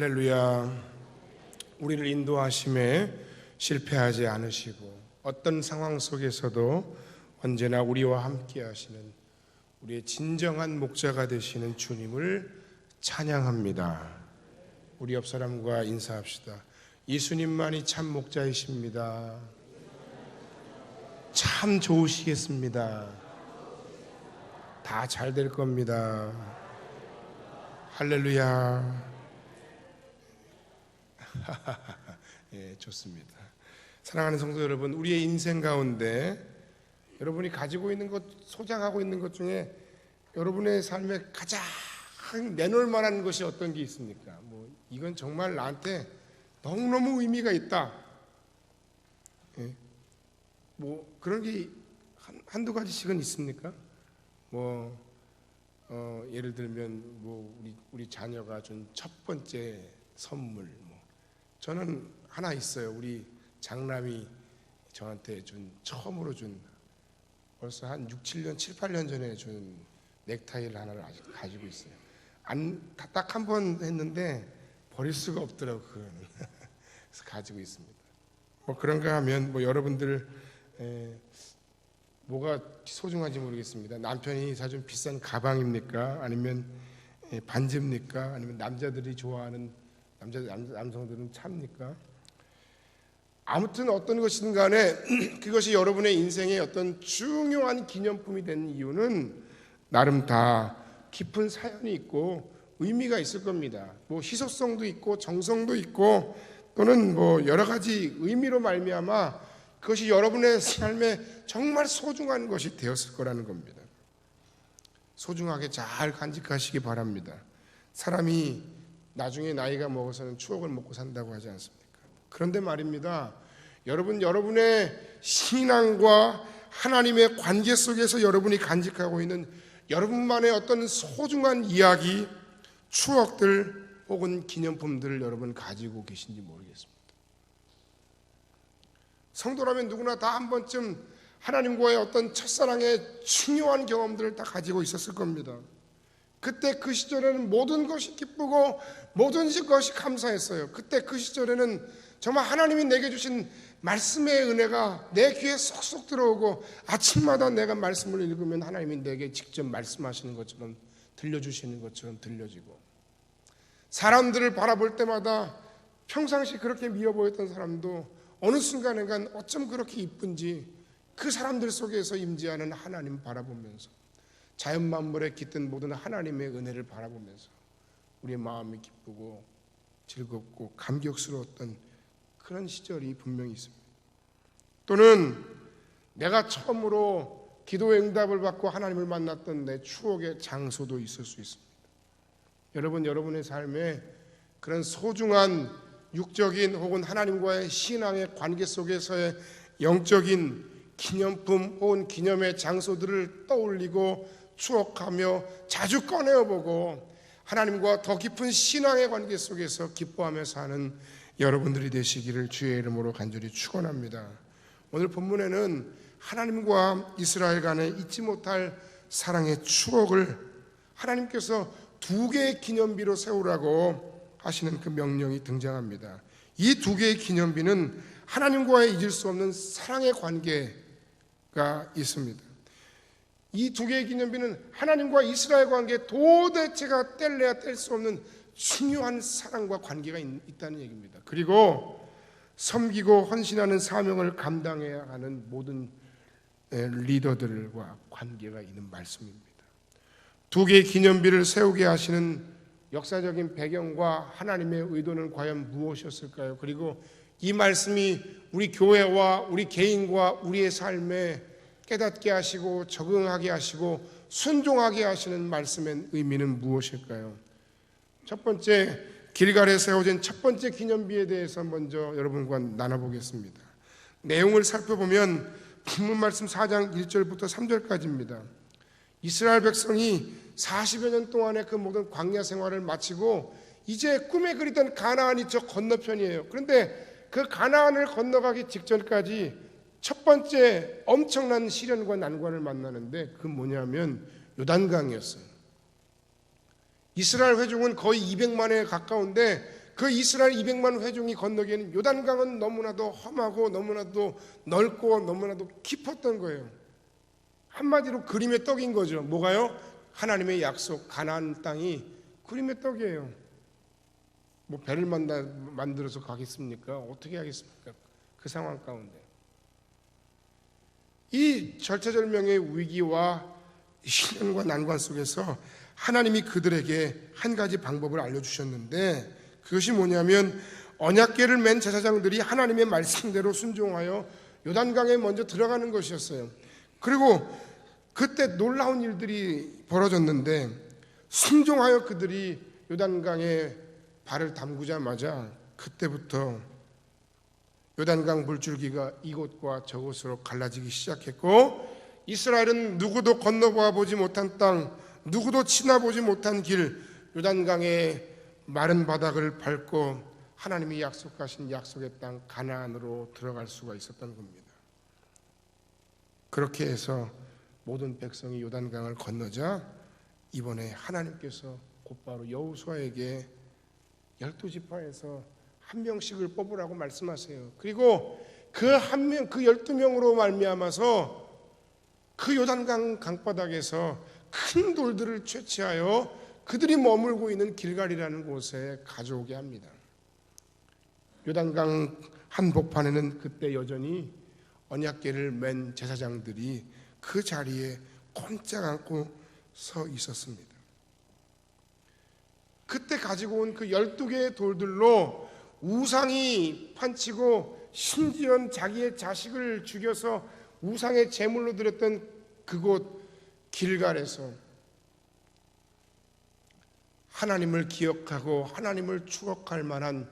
할렐루야. 우리를 인도하심에 실패하지 않으시고 어떤 상황 속에서도 언제나 우리와 함께 하시는 우리의 진정한 목자가 되시는 주님을 찬양합니다. 우리 옆 사람과 인사합시다. 예수님만이 참 목자이십니다. 참 좋으시겠습니다. 다 잘 될 겁니다. 할렐루야. 예, 좋습니다. 사랑하는 성도 여러분, 우리의 인생 가운데 여러분이 가지고 있는 것, 소장하고 있는 것 중에 여러분의 삶에 가장 내놓을 만한 것이 어떤 게 있습니까? 이건 정말 나한테 너무너무 의미가 있다. 예. 그런 게 한두 가지씩은 있습니까? 예를 들면 우리 자녀가 준 첫 번째 선물, 저는 하나 있어요. 우리 장남이 저한테 처음으로 준, 벌써 한 6, 7년, 7, 8년 전에 준 넥타이를 하나를 아직 가지고 있어요. 딱 한 번 했는데 버릴 수가 없더라고요. 그거는. 그래서 가지고 있습니다. 그런가 하면 여러분들 뭐가 소중한지 모르겠습니다. 남편이 사준 비싼 가방입니까? 아니면 반지입니까? 아니면 남자들이 좋아하는 남성들은 차입니까? 아무튼 어떤 것이든 간에 그것이 여러분의 인생의 어떤 중요한 기념품이 된 이유는 나름 다 깊은 사연이 있고 의미가 있을 겁니다. 희소성도 있고 정성도 있고 또는 여러 가지 의미로 말미암아 그것이 여러분의 삶에 정말 소중한 것이 되었을 거라는 겁니다. 소중하게 잘 간직하시기 바랍니다. 사람이 나중에 나이가 먹어서는 추억을 먹고 산다고 하지 않습니까? 그런데 말입니다. 여러분의 신앙과 하나님의 관계 속에서 여러분이 간직하고 있는 여러분만의 어떤 소중한 이야기, 추억들 혹은 기념품들을 여러분 가지고 계신지 모르겠습니다. 성도라면 누구나 다 한 번쯤 하나님과의 어떤 첫사랑의 중요한 경험들을 다 가지고 있었을 겁니다. 그때 그 시절에는 모든 것이 기쁘고 모든 것이 감사했어요. 그때 그 시절에는 정말 하나님이 내게 주신 말씀의 은혜가 내 귀에 쏙쏙 들어오고 아침마다 내가 말씀을 읽으면 하나님이 내게 직접 말씀하시는 것처럼 들려주시는 것처럼 들려지고, 사람들을 바라볼 때마다 평상시 그렇게 미워 보였던 사람도 어느 순간인가 어쩜 그렇게 이쁜지 그 사람들 속에서 임재하는 하나님 바라보면서, 자연 만물에 깃든 모든 하나님의 은혜를 바라보면서 우리의 마음이 기쁘고 즐겁고 감격스러웠던 그런 시절이 분명히 있습니다. 또는 내가 처음으로 기도의 응답을 받고 하나님을 만났던 내 추억의 장소도 있을 수 있습니다. 여러분의 삶에 그런 소중한 육적인 혹은 하나님과의 신앙의 관계 속에서의 영적인 기념품 혹은 기념의 장소들을 떠올리고 추억하며 자주 꺼내어보고 하나님과 더 깊은 신앙의 관계 속에서 기뻐하며 사는 여러분들이 되시기를 주의 이름으로 간절히 축원합니다. 오늘 본문에는 하나님과 이스라엘 간에 잊지 못할 사랑의 추억을 하나님께서 2개의 기념비로 세우라고 하시는 그 명령이 등장합니다. 이 2개의 기념비는 하나님과의 잊을 수 없는 사랑의 관계가 있습니다. 이 2개의 기념비는 하나님과 이스라엘 관계에 도대체가 뗄래야 뗄 수 없는 중요한 사랑과 관계가 있다는 얘기입니다. 그리고 섬기고 헌신하는 사명을 감당해야 하는 모든 리더들과 관계가 있는 말씀입니다. 2개의 기념비를 세우게 하시는 역사적인 배경과 하나님의 의도는 과연 무엇이었을까요? 그리고 이 말씀이 우리 교회와 우리 개인과 우리의 삶에 깨닫게 하시고 적응하게 하시고 순종하게 하시는 말씀의 의미는 무엇일까요? 첫 번째, 길갈에 세워진 첫 번째 기념비에 대해서 먼저 여러분과 나눠보겠습니다. 내용을 살펴보면 본문 말씀 4장 1절부터 3절까지입니다. 이스라엘 백성이 40여 년 동안의 그 모든 광야 생활을 마치고 이제 꿈에 그리던 가나안이 저 건너편이에요. 그런데 그 가나안을 건너가기 직전까지 첫 번째 엄청난 시련과 난관을 만나는데 그 뭐냐면 요단강이었어요. 이스라엘 회중은 거의 200만에 가까운데 그 이스라엘 200만 회중이 건너기에는 요단강은 너무나도 험하고 너무나도 넓고 너무나도 깊었던 거예요. 한마디로 그림의 떡인 거죠. 뭐가요? 하나님의 약속 가나안 땅이 그림의 떡이에요. 뭐 배를 만들어서 가겠습니까? 어떻게 하겠습니까? 그 상황 가운데 이 절체절명의 위기와 시련과 난관 속에서 하나님이 그들에게 한 가지 방법을 알려주셨는데, 그것이 뭐냐면 언약궤를 맨 제사장들이 하나님의 말씀대로 순종하여 요단강에 먼저 들어가는 것이었어요. 그리고 그때 놀라운 일들이 벌어졌는데, 순종하여 그들이 요단강에 발을 담그자마자 그때부터 요단강 물줄기가 이곳과 저곳으로 갈라지기 시작했고, 이스라엘은 누구도 건너보아 보지 못한 땅, 누구도 지나보지 못한 길, 요단강의 마른 바닥을 밟고 하나님이 약속하신 약속의 땅 가나안으로 들어갈 수가 있었던 겁니다. 그렇게 해서 모든 백성이 요단강을 건너자 이번에 하나님께서 곧바로 여호수아에게 12지파에서 한 명씩을 뽑으라고 말씀하세요. 그리고 그 한 명, 그 12명으로 말미암아서 그 요단강 강바닥에서 큰 돌들을 채취하여 그들이 머물고 있는 길갈이라는 곳에 가져오게 합니다. 요단강 한복판에는 그때 여전히 언약궤를 맨 제사장들이 그 자리에 꼼짝 않고 서 있었습니다. 그때 가지고 온 그 12개의 돌들로 우상이 판치고 심지어 자기의 자식을 죽여서 우상의 제물로 드렸던 그곳 길갈에서 하나님을 기억하고 하나님을 추억할 만한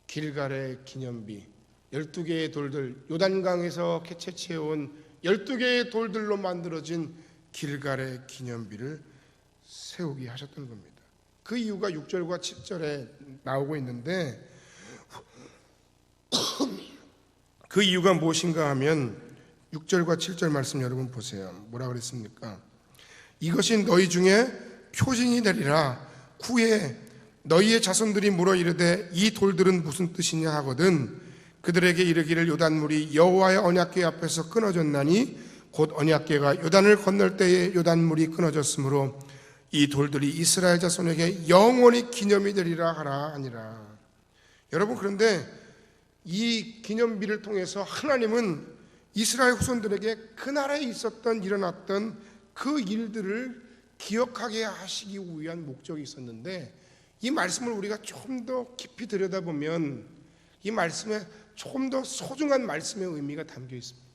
길갈의 기념비 12개의 돌들, 요단강에서 채취해온 12개의 돌들로 만들어진 길갈의 기념비를 세우게 하셨던 겁니다. 그 이유가 6절과 7절에 나오고 있는데, 그 이유가 무엇인가 하면 6절과 7절 말씀 여러분 보세요. 뭐라 그랬습니까? 이것이 너희 중에 표징이 되리라. 후에 너희의 자손들이 물어 이르되 이 돌들은 무슨 뜻이냐 하거든 그들에게 이르기를 요단물이 여호와의 언약궤 앞에서 끊어졌나니 곧 언약궤가 요단을 건널 때에 요단물이 끊어졌으므로 이 돌들이 이스라엘 자손에게 영원히 기념이 되리라 하라 아니라. 여러분, 그런데 이 기념비를 통해서 하나님은 이스라엘 후손들에게 그날에 있었던 일어났던 그 일들을 기억하게 하시기 위한 목적이 있었는데, 이 말씀을 우리가 조금 더 깊이 들여다보면 이 말씀에 조금 더 소중한 말씀의 의미가 담겨 있습니다.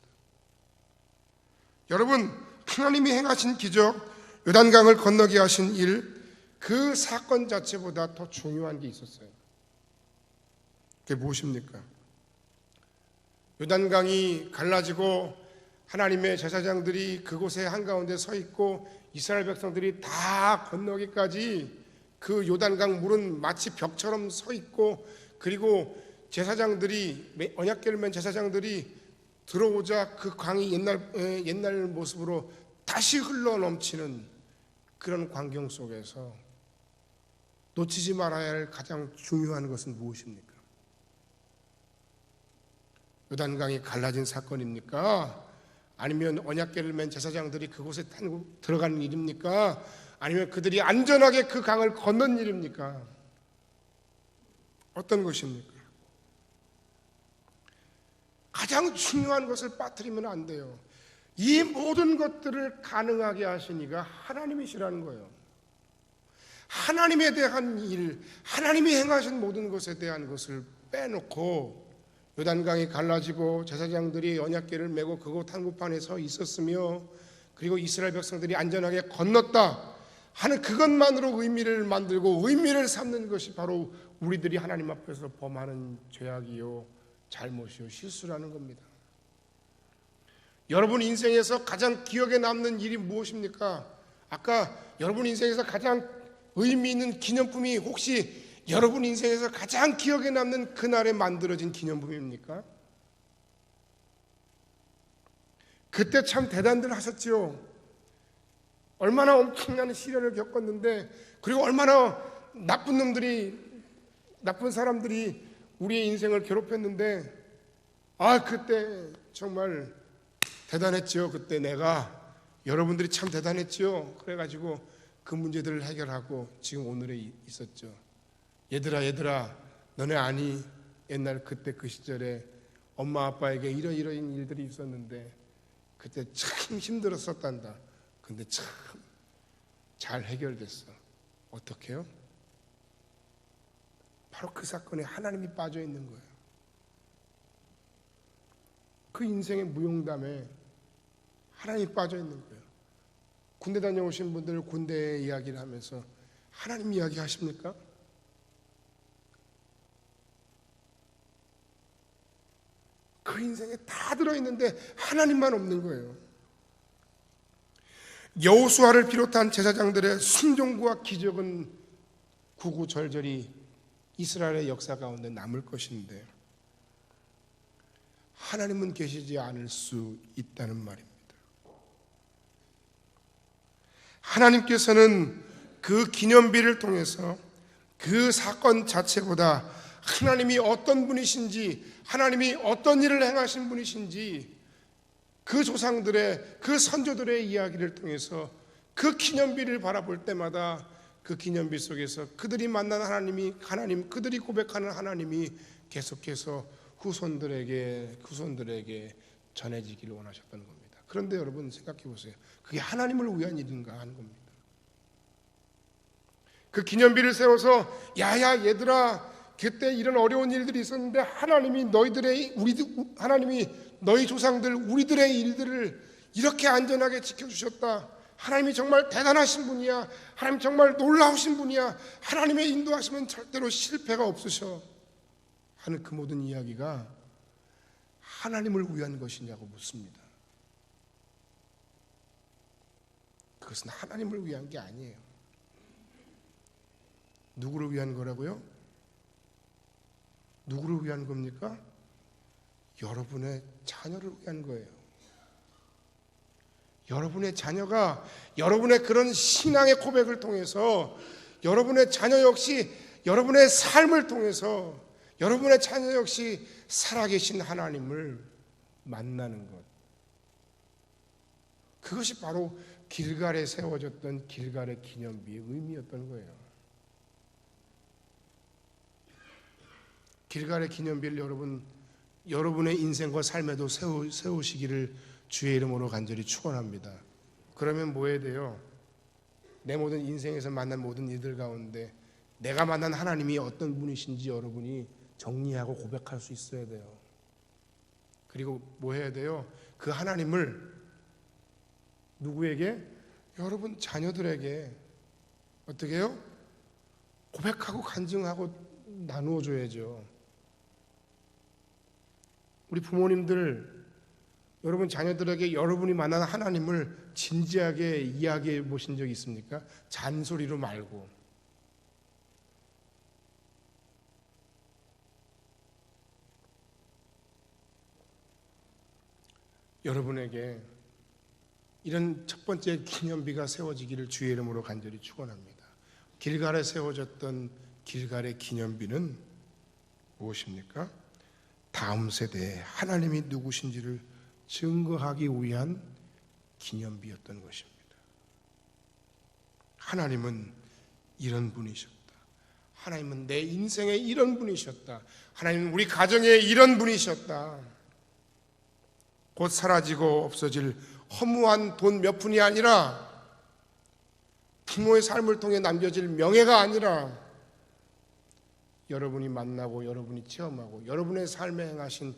여러분, 하나님이 행하신 기적, 요단강을 건너게 하신 일, 그 사건 자체보다 더 중요한 게 있었어요. 그게 무엇입니까? 요단강이 갈라지고 하나님의 제사장들이 그곳에 한가운데 서 있고 이스라엘 백성들이 다 건너기까지 그 요단강 물은 마치 벽처럼 서 있고, 그리고 제사장들이, 언약궤를 맨 제사장들이 들어오자 그 강이 옛날 모습으로 다시 흘러 넘치는 그런 광경 속에서 놓치지 말아야 할 가장 중요한 것은 무엇입니까? 요단강이 갈라진 사건입니까? 아니면 언약궤를 맨 제사장들이 그곳에 들어가는 일입니까? 아니면 그들이 안전하게 그 강을 건넌 일입니까? 어떤 것입니까? 가장 중요한 것을 빠뜨리면 안 돼요. 이 모든 것들을 가능하게 하신 이가 하나님이시라는 거예요. 하나님에 대한 일, 하나님이 행하신 모든 것에 대한 것을 빼놓고 요단강이 갈라지고 제사장들이 언약궤를 메고 그곳 한복판에 서 있었으며, 그리고 이스라엘 백성들이 안전하게 건넜다 하는 그것만으로 의미를 만들고 의미를 삼는 것이 바로 우리들이 하나님 앞에서 범하는 죄악이요 잘못이요 실수라는 겁니다. 여러분 인생에서 가장 기억에 남는 일이 무엇입니까? 아까 여러분 인생에서 가장 의미 있는 기념품이 혹시 여러분 인생에서 가장 기억에 남는 그날에 만들어진 기념품입니까? 그때 참 대단들 하셨죠. 얼마나 엄청난 시련을 겪었는데, 그리고 얼마나 나쁜 놈들이 나쁜 사람들이 우리의 인생을 괴롭혔는데 그때 정말 대단했죠. 그때 내가 여러분들이 참 대단했죠. 그래가지고 그 문제들을 해결하고 지금 오늘에 있었죠. 얘들아 너네 아니? 옛날 그때 그 시절에 엄마 아빠에게 이런 일들이 있었는데 그때 참 힘들었었단다. 근데 참 잘 해결됐어. 어떻게요? 바로 그 사건에 하나님이 빠져 있는 거예요. 그 인생의 무용담에 하나님이 빠져 있는 거예요. 군대 다녀오신 분들 군대 이야기를 하면서 하나님 이야기 하십니까? 그 인생에 다 들어있는데 하나님만 없는 거예요. 여호수아를 비롯한 제사장들의 순종과 기적은 구구절절히 이스라엘의 역사 가운데 남을 것인데 하나님은 계시지 않을 수 있다는 말입니다. 하나님께서는 그 기념비를 통해서 그 사건 자체보다 하나님이 어떤 분이신지, 하나님이 어떤 일을 행하신 분이신지 그 조상들의, 그 선조들의 이야기를 통해서 그 기념비를 바라볼 때마다 그 기념비 속에서 그들이 만난 하나님, 그들이 고백하는 하나님이 계속해서 후손들에게 전해지기를 원하셨던 겁니다. 그런데 여러분 생각해 보세요. 그게 하나님을 위한 일인가 하는 겁니다. 그 기념비를 세워서 야야 얘들아 그때 이런 어려운 일들이 있었는데 하나님이 너희 조상들 우리들의 일들을 이렇게 안전하게 지켜주셨다. 하나님이 정말 대단하신 분이야. 하나님 정말 놀라우신 분이야. 하나님의 인도하시면 절대로 실패가 없으셔 하는 그 모든 이야기가 하나님을 위한 것이냐고 묻습니다. 그것은 하나님을 위한 게 아니에요. 누구를 위한 거라고요? 누구를 위한 겁니까? 여러분의 자녀를 위한 거예요. 여러분의 자녀가 여러분의 그런 신앙의 고백을 통해서 여러분의 자녀 역시 여러분의 삶을 통해서 여러분의 자녀 역시 살아계신 하나님을 만나는 것. 그것이 바로 길갈에 세워졌던 길갈의 기념비의 의미였던 거예요. 길갈의 기념비를 여러분의 인생과 삶에도 세우시기를 주의 이름으로 간절히 축원합니다. 그러면 뭐 해야 돼요? 내 모든 인생에서 만난 모든 일들 가운데 내가 만난 하나님이 어떤 분이신지 여러분이 정리하고 고백할 수 있어야 돼요. 그리고 뭐 해야 돼요? 그 하나님을 누구에게? 여러분 자녀들에게 어떻게 해요? 고백하고 간증하고 나누어 줘야죠. 우리 부모님들 여러분 자녀들에게 여러분이 만난 하나님을 진지하게 이야기해 보신 적이 있습니까? 잔소리로 말고. 여러분에게 이런 첫 번째 기념비가 세워지기를 주의 이름으로 간절히 축원합니다. 길갈에 세워졌던 길갈의 기념비는 무엇입니까? 다음 세대에 하나님이 누구신지를 증거하기 위한 기념비였던 것입니다. 하나님은 이런 분이셨다. 하나님은 내 인생에 이런 분이셨다. 하나님은 우리 가정에 이런 분이셨다. 곧 사라지고 없어질 허무한 돈 몇 푼이 아니라 부모의 삶을 통해 남겨질 명예가 아니라 여러분이 만나고 여러분이 체험하고 여러분의 삶에 행하신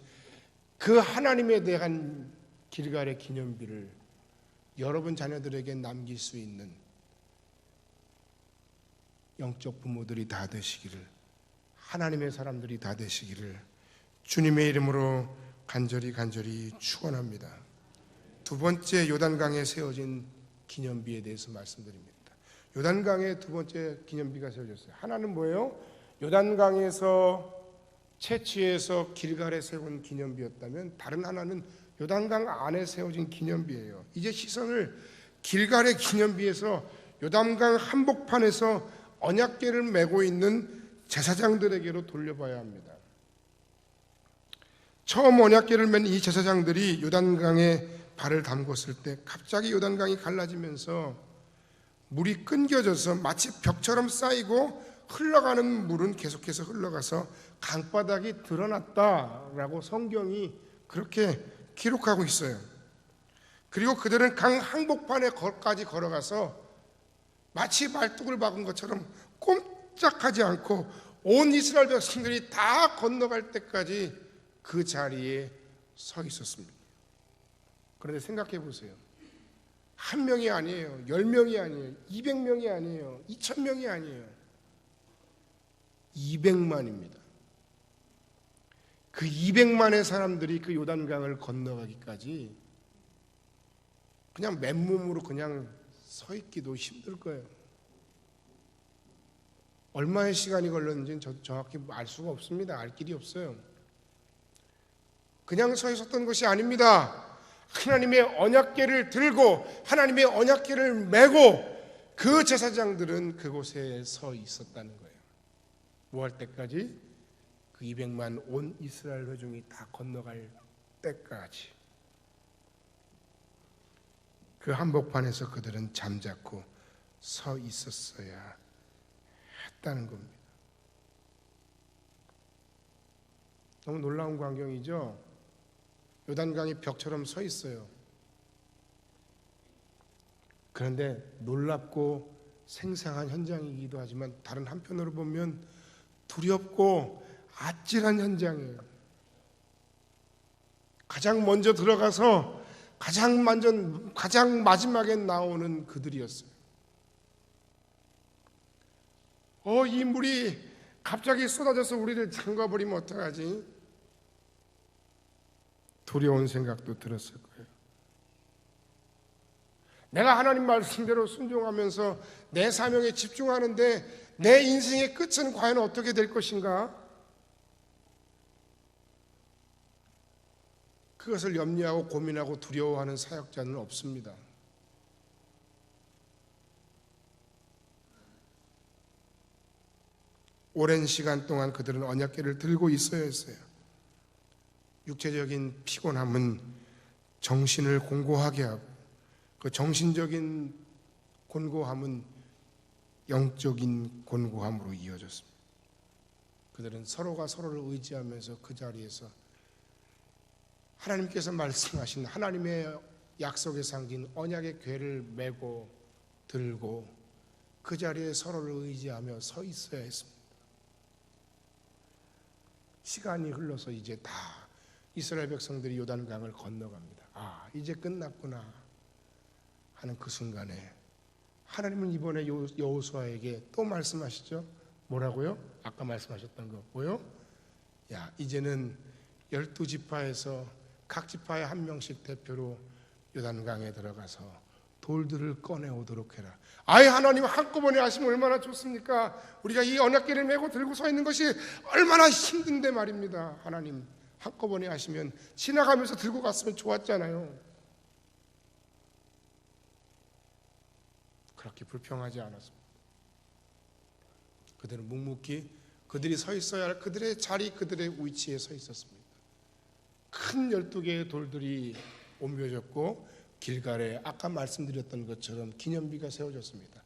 그 하나님에 대한 길갈의 기념비를 여러분 자녀들에게 남길 수 있는 영적 부모들이 다 되시기를, 하나님의 사람들이 다 되시기를 주님의 이름으로 간절히 축원합니다. 두 번째 요단강에 세워진 기념비에 대해서 말씀드립니다. 요단강에 두 번째 기념비가 세워졌어요. 하나는 뭐예요? 요단강에서 채취해서 길갈에 세운 기념비였다면 다른 하나는 요단강 안에 세워진 기념비예요. 이제 시선을 길갈의 기념비에서 요단강 한복판에서 언약궤를 메고 있는 제사장들에게로 돌려봐야 합니다. 처음 언약궤를 맨 이 제사장들이 요단강에 발을 담궜을 때 갑자기 요단강이 갈라지면서 물이 끊겨져서 마치 벽처럼 쌓이고 흘러가는 물은 계속해서 흘러가서 강바닥이 드러났다라고 성경이 그렇게 기록하고 있어요. 그리고 그들은 강 한복판에까지 걸어가서 마치 말뚝을 박은 것처럼 꼼짝하지 않고 온 이스라엘 백성들이 다 건너갈 때까지 그 자리에 서 있었습니다. 그런데 생각해 보세요. 한 명이 아니에요. 10명이 아니에요. 200명이 아니에요. 2000명이 아니에요. 200만입니다. 그 200만의 사람들이 그 요단강을 건너가기까지 그냥 맨몸으로 그냥 서 있기도 힘들 거예요. 얼마의 시간이 걸렸는지는 저도 정확히 알 수가 없습니다. 알 길이 없어요. 그냥 서 있었던 것이 아닙니다. 하나님의 언약궤를 들고 하나님의 언약궤를 메고 그 제사장들은 그곳에 서 있었다는 거예요. 뭐 할 때까지? 그 200만 온 이스라엘 회중이 다 건너갈 때까지. 그 한복판에서 그들은 잠자코 서 있었어야 했다는 겁니다. 너무 놀라운 광경이죠? 요단강이 벽처럼 서 있어요. 그런데 놀랍고 생생한 현장이기도 하지만 다른 한편으로 보면 두렵고 아찔한 현장이에요. 가장 먼저 들어가서 가장 마지막에 나오는 그들이었어요. 이 물이 갑자기 쏟아져서 우리를 잠가버리면 어떡하지? 두려운 생각도 들었을 거예요. 내가 하나님 말씀대로 순종하면서 내 사명에 집중하는데 내 인생의 끝은 과연 어떻게 될 것인가? 그것을 염려하고 고민하고 두려워하는 사역자는 없습니다. 오랜 시간 동안 그들은 언약궤를 들고 있어야 했어요. 육체적인 피곤함은 정신을 공고하게 하고 그 정신적인 곤고함은 영적인 곤고함으로 이어졌습니다. 그들은 서로가 서로를 의지하면서 그 자리에서 하나님께서 말씀하신 하나님의 약속에 담긴 언약의 궤를 메고 들고 그 자리에 서로를 의지하며 서 있어야 했습니다. 시간이 흘러서 이제 다 이스라엘 백성들이 요단강을 건너갑니다. 이제 끝났구나 하는 그 순간에 하나님은 이번에 여호수아에게 또 말씀하시죠. 뭐라고요? 아까 말씀하셨던 거 뭐요? 이제는 12지파에서 각 지파에 한 명씩 대표로 요단강에 들어가서 돌들을 꺼내오도록 해라. 하나님 한꺼번에 하시면 얼마나 좋습니까? 우리가 이 언약궤를 메고 들고 서 있는 것이 얼마나 힘든데 말입니다. 하나님 한꺼번에 하시면 지나가면서 들고 갔으면 좋았잖아요. 그렇게 불평하지 않았습니다. 그들은 묵묵히 그들이 서 있어야 할 그들의 자리, 그들의 위치에 서 있었습니다. 큰 12개의 돌들이 옮겨졌고 길갈에 아까 말씀드렸던 것처럼 기념비가 세워졌습니다.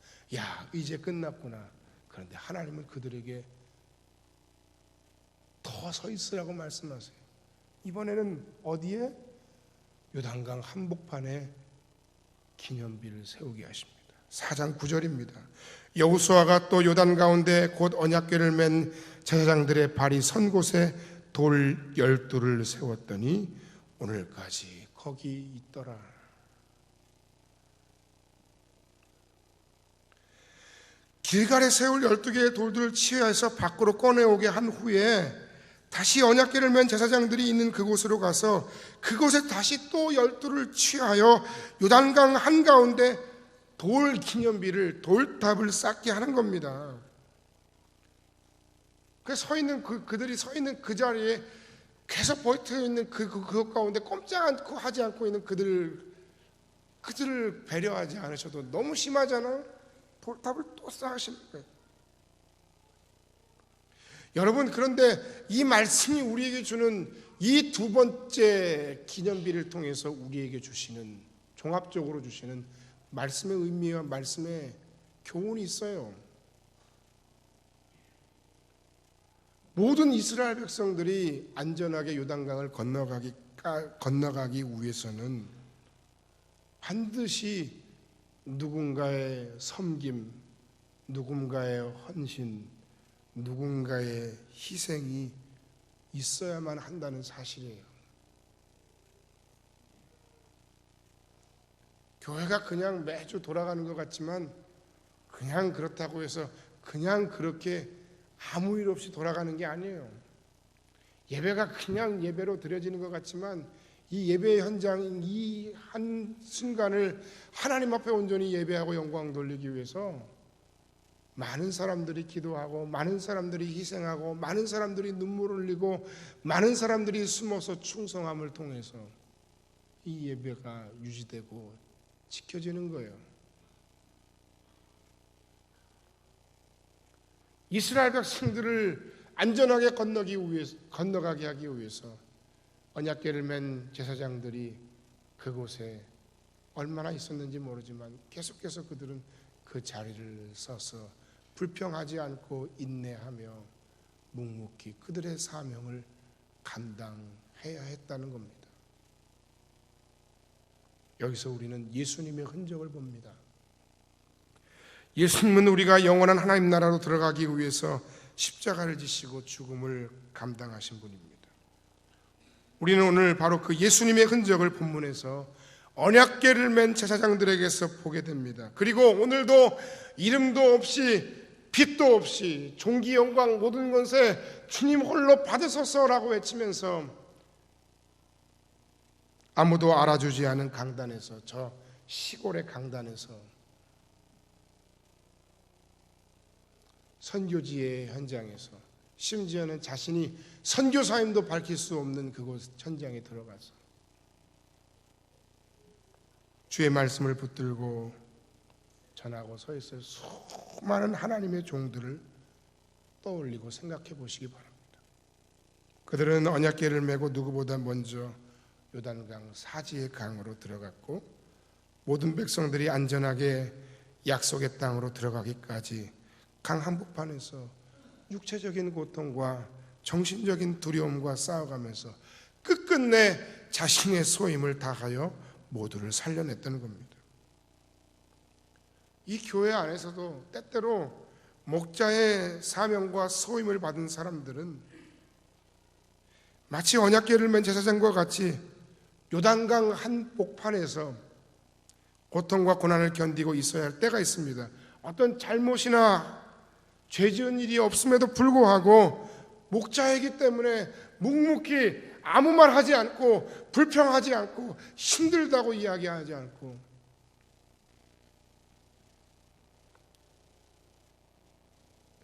이제 끝났구나. 그런데 하나님은 그들에게 더 서 있으라고 말씀하세요. 이번에는 어디에? 요단강 한복판에 기념비를 세우게 하십니다. 4장 9절입니다. 여호수아가 또 요단 가운데 곧 언약궤를 맨 제사장들의 발이 선 곳에 돌 12를 세웠더니 오늘까지 거기 있더라. 길갈에 세울 12개의 돌들을 치하해서 밖으로 꺼내오게 한 후에 다시 언약궤를 맨 제사장들이 있는 그곳으로 가서 그곳에 다시 또 12를 취하여 요단강 한가운데 돌 기념비를 돌탑을 쌓게 하는 겁니다. 그들이 서 있는 그 자리에 계속 버텨 있는 그것 가운데 꼼짝 않고 하지 않고 있는 그들을 배려하지 않으셔도 너무 심하잖아요. 돌탑을 또 쌓으시는 거예요. 여러분, 그런데 이 말씀이 우리에게 주는 이 두 번째 기념비를 통해서 우리에게 주시는, 종합적으로 주시는 말씀의 의미와 말씀의 교훈이 있어요. 모든 이스라엘 백성들이 안전하게 요단강을 건너가기 위해서는 반드시 누군가의 섬김, 누군가의 헌신, 누군가의 희생이 있어야만 한다는 사실이에요. 교회가 그냥 매주 돌아가는 것 같지만 그냥 그렇다고 해서 그냥 그렇게 아무 일 없이 돌아가는 게 아니에요. 예배가 그냥 예배로 드려지는 것 같지만 이 예배의 현장인 이 한 순간을 하나님 앞에 온전히 예배하고 영광 돌리기 위해서 많은 사람들이 기도하고 많은 사람들이 희생하고 많은 사람들이 눈물을 흘리고 많은 사람들이 숨어서 충성함을 통해서 이 예배가 유지되고 지켜지는 거예요. 이스라엘 백성들을 안전하게 건너가게 하기 위해서 언약궤를 맨 제사장들이 그곳에 얼마나 있었는지 모르지만 계속해서 그들은 그 자리를 서서 불평하지 않고 인내하며 묵묵히 그들의 사명을 감당해야 했다는 겁니다. 여기서 우리는 예수님의 흔적을 봅니다. 예수님은 우리가 영원한 하나님 나라로 들어가기 위해서 십자가를 지시고 죽음을 감당하신 분입니다. 우리는 오늘 바로 그 예수님의 흔적을 본문에서 언약궤를 맨 제사장들에게서 보게 됩니다. 그리고 오늘도 이름도 없이 빛도 없이 존귀 영광 모든 것에 주님 홀로 받으소서라고 외치면서 아무도 알아주지 않은 강단에서, 저 시골의 강단에서 선교지의 현장에서, 심지어는 자신이 선교사임도 밝힐 수 없는 그곳 현장에 들어가서 주의 말씀을 붙들고 전하고 서 있을 수많은 하나님의 종들을 떠올리고 생각해 보시기 바랍니다. 그들은 언약궤를 메고 누구보다 먼저 요단강 사지의 강으로 들어갔고 모든 백성들이 안전하게 약속의 땅으로 들어가기까지 강 한복판에서 육체적인 고통과 정신적인 두려움과 싸워가면서 끝끝내 자신의 소임을 다하여 모두를 살려냈다는 겁니다. 이 교회 안에서도 때때로 목자의 사명과 소임을 받은 사람들은 마치 언약궤를 맨 제사장과 같이 요단강 한복판에서 고통과 고난을 견디고 있어야 할 때가 있습니다. 어떤 잘못이나 죄 지은 일이 없음에도 불구하고 목자이기 때문에 묵묵히 아무 말 하지 않고 불평하지 않고 힘들다고 이야기하지 않고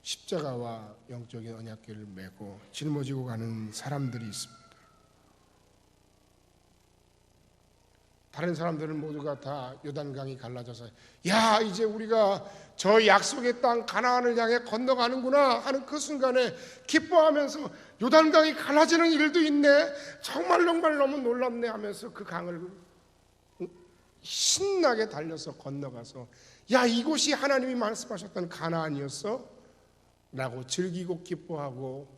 십자가와 영적인 언약궤를 메고 짊어지고 가는 사람들이 있습니다. 다른 사람들은 모두가 다 요단강이 갈라져서 야, 이제 우리가 저 약속의 땅 가나안을 향해 건너가는구나 하는 그 순간에 기뻐하면서 요단강이 갈라지는 일도 있네, 정말 너무 놀랍네 하면서 그 강을 신나게 달려서 건너가서 야, 이곳이 하나님이 말씀하셨던 가나안이었어? 라고 즐기고 기뻐하고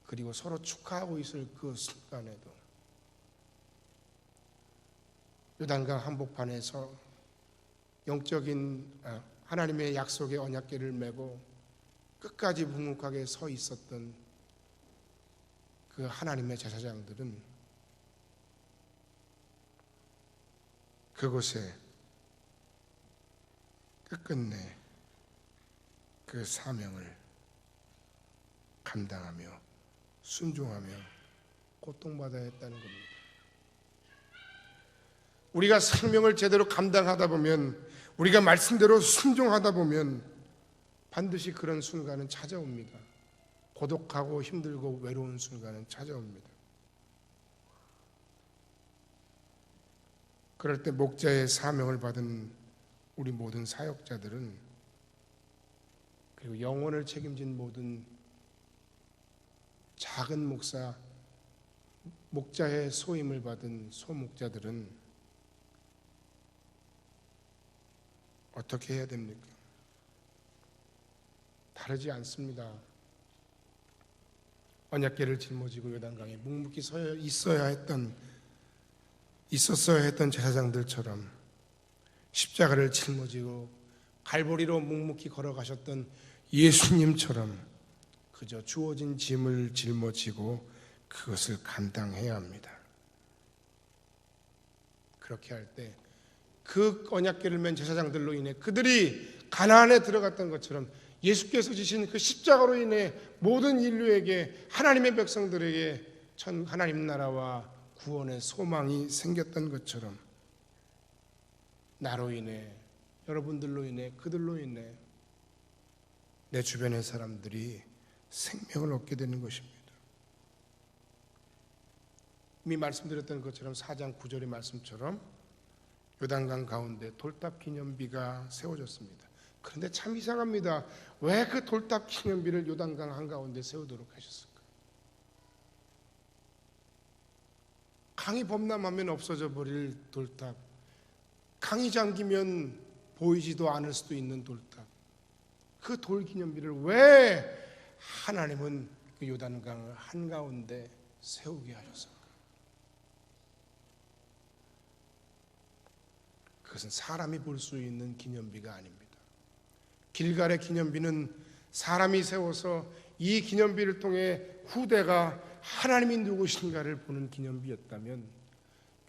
그리고 서로 축하하고 있을 그 순간에도 요단강 한복판에서 영적인 하나님의 약속의 언약궤를 메고 끝까지 묵묵하게 서 있었던 그 하나님의 제사장들은 그곳에 끝끝내 그 사명을 감당하며 순종하며 고통받아야 했다는 겁니다. 우리가 생명을 제대로 감당하다 보면, 우리가 말씀대로 순종하다 보면 반드시 그런 순간은 찾아옵니다. 고독하고 힘들고 외로운 순간은 찾아옵니다. 그럴 때 목자의 사명을 받은 우리 모든 사역자들은, 그리고 영혼을 책임진 모든 작은 목자의 소임을 받은 소목자들은 어떻게 해야 됩니까? 다르지 않습니다. 언약궤를 짊어지고 요단강에 묵묵히 있었어야 했던 제사장들처럼 십자가를 짊어지고 갈보리로 묵묵히 걸어가셨던 예수님처럼 그저 주어진 짐을 짊어지고 그것을 감당해야 합니다. 그렇게 할 때 그 언약궤를 맨 제사장들로 인해 그들이 가나안에 들어갔던 것처럼 예수께서 지신 그 십자가로 인해 모든 인류에게, 하나님의 백성들에게 하나님 나라와 구원의 소망이 생겼던 것처럼 나로 인해, 여러분들로 인해, 그들로 인해 내 주변의 사람들이 생명을 얻게 되는 것입니다. 이미 말씀드렸던 것처럼 4장 9절의 말씀처럼 요단강 가운데 돌탑 기념비가 세워졌습니다. 그런데 참 이상합니다. 왜 그 돌탑 기념비를 요단강 한가운데 세우도록 하셨을까? 강이 범람하면 없어져 버릴 돌탑, 강이 잠기면 보이지도 않을 수도 있는 돌탑, 그 돌 기념비를 왜 하나님은 그 요단강 한가운데 세우게 하셨을까? 그것은 사람이 볼 수 있는 기념비가 아닙니다. 길갈의 기념비는 사람이 세워서 이 기념비를 통해 후대가 하나님이 누구신가를 보는 기념비였다면,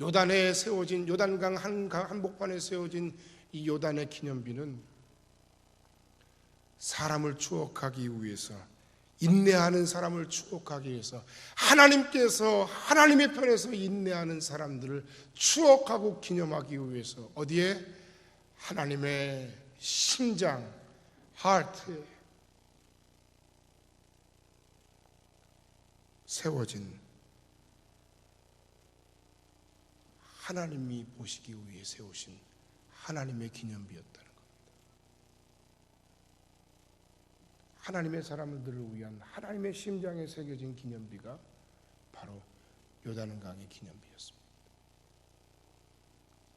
요단에 세워진, 요단강 한복판에 세워진 이 요단의 기념비는 사람을 추억하기 위해서, 인내하는 사람을 추억하기 위해서, 하나님께서 하나님의 편에서 인내하는 사람들을 추억하고 기념하기 위해서 어디에? 하나님의 심장, 하트에 세워진, 하나님이 보시기 위해 세우신 하나님의 기념비였다는 겁니다. 하나님의 사람들을 위한 하나님의 심장에 새겨진 기념비가 바로 요단강의 기념비였습니다.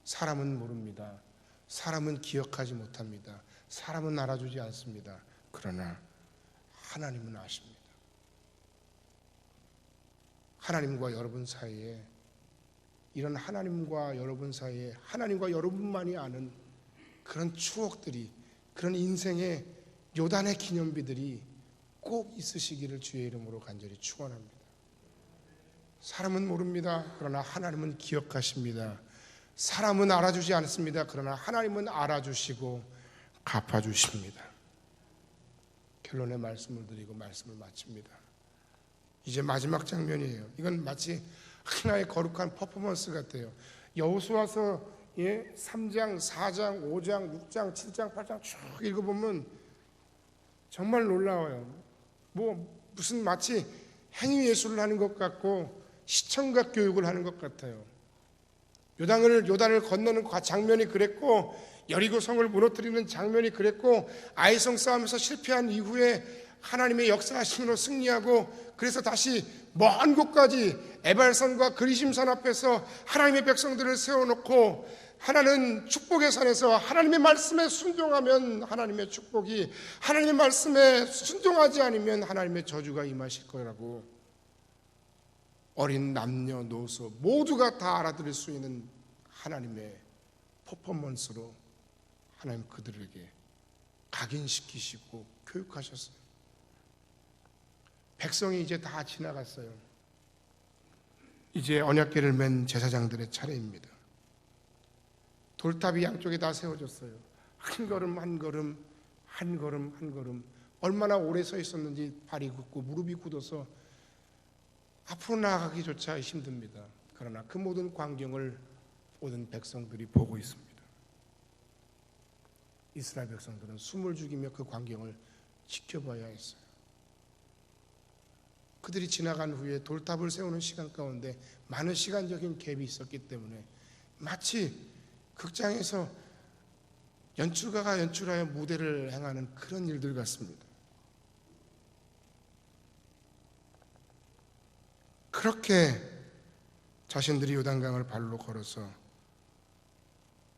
사람은 모릅니다. 사람은 기억하지 못합니다. 사람은 알아주지 않습니다. 그러나 하나님은 아십니다. 하나님과 여러분 사이에, 이런 하나님과 여러분 사이에 하나님과 여러분만이 아는 그런 추억들이, 그런 인생의 요단의 기념비들이 꼭 있으시기를 주의 이름으로 간절히 축원합니다. 사람은 모릅니다. 그러나 하나님은 기억하십니다. 사람은 알아주지 않습니다. 그러나 하나님은 알아주시고 갚아주십니다. 결론의 말씀을 드리고 말씀을 마칩니다. 이제 마지막 장면이에요. 이건 마치 하나의 거룩한 퍼포먼스 같아요. 여호수아서 3장, 4장, 5장, 6장, 7장, 8장 쭉 읽어보면 정말 놀라워요. 무슨 마치 행위예술을 하는 것 같고 시청각 교육을 하는 것 같아요. 요단을 건너는 장면이 그랬고, 여리고 성을 무너뜨리는 장면이 그랬고, 아이성 싸움에서 실패한 이후에 하나님의 역사하심으로 승리하고, 그래서 다시 먼 곳까지 에발산과 그리심산 앞에서 하나님의 백성들을 세워놓고, 하나는 축복의 산에서 하나님의 말씀에 순종하면 하나님의 축복이, 하나님의 말씀에 순종하지 않으면 하나님의 저주가 임하실 거라고 어린 남녀노소 모두가 다 알아들을 수 있는 하나님의 퍼포먼스로 하나님 그들에게 각인시키시고 교육하셨어요. 백성이 이제 다 지나갔어요. 이제 언약궤를 맨 제사장들의 차례입니다. 돌탑이 양쪽에 다 세워졌어요. 한 걸음 한 걸음, 한 걸음 한 걸음, 얼마나 오래 서 있었는지 발이 굳고 무릎이 굳어서 앞으로 나아가기조차 힘듭니다. 그러나 그 모든 광경을 모든 백성들이 보고 있습니다. 이스라엘 백성들은 숨을 죽이며 그 광경을 지켜봐야 했어요. 그들이 지나간 후에 돌탑을 세우는 시간 가운데 많은 시간적인 갭이 있었기 때문에 마치 극장에서 연출가가 연출하여 무대를 행하는 그런 일들 같습니다. 그렇게 자신들이 요단강을 발로 걸어서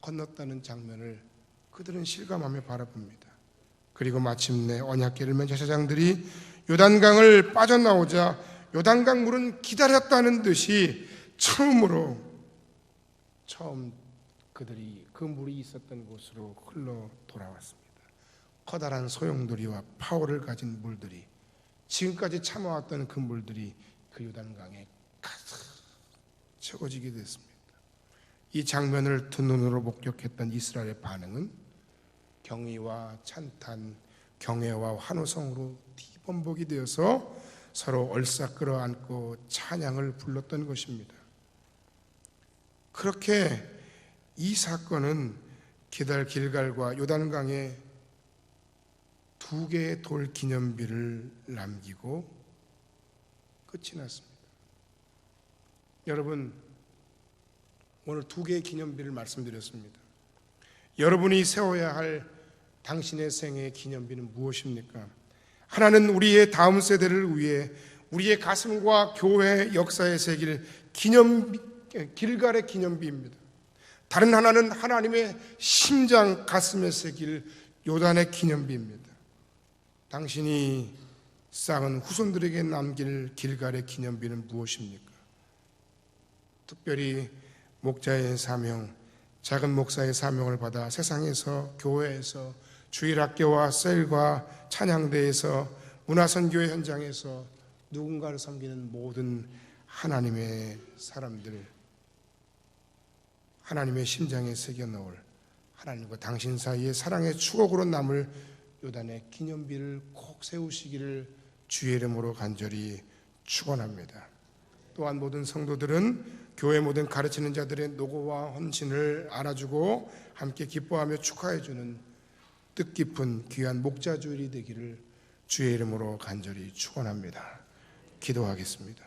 건넜다는 장면을 그들은 실감하며 바라봅니다. 그리고 마침내 언약궤를 맨 제사장들이 요단강을 빠져나오자 요단강 물은 기다렸다는 듯이 처음 그들이 그 물이 있었던 곳으로 흘러 돌아왔습니다. 커다란 소용돌이와 파워를 가진 물들이, 지금까지 참아왔던 그 물들이 그 요단강에 가득 채워지게 됐습니다. 이 장면을 두 눈으로 목격했던 이스라엘의 반응은 경의와 찬탄, 경애와 환호성으로 뒤범벅이 되어서 서로 얼싸 끌어안고 찬양을 불렀던 것입니다. 그렇게 이 사건은 길갈과 요단강에 두 개의 돌 기념비를 남기고 끝이 났습니다. 여러분, 오늘 두 개의 기념비를 말씀드렸습니다. 여러분이 세워야 할 당신의 생애의 기념비는 무엇입니까? 하나는 우리의 다음 세대를 위해 우리의 가슴과 교회 역사에 새길 길갈의 기념비입니다. 다른 하나는 하나님의 심장 가슴에 새길 요단의 기념비입니다. 당신이 쌓은 후손들에게 남길 길갈의 기념비는 무엇입니까? 특별히 목자의 사명, 작은 목사의 사명을 받아 세상에서, 교회에서, 주일학교와 셀과 찬양대에서, 문화선교회 현장에서 누군가를 섬기는 모든 하나님의 사람들, 하나님의 심장에 새겨놓을 하나님과 당신 사이의 사랑의 추억으로 남을 요단의 기념비를 꼭 세우시기를 주의 이름으로 간절히 축원합니다. 또한 모든 성도들은 교회 모든 가르치는 자들의 노고와 헌신을 알아주고 함께 기뻐하며 축하해주는 뜻깊은 귀한 목자주일이 되기를 주의 이름으로 간절히 축원합니다. 기도하겠습니다.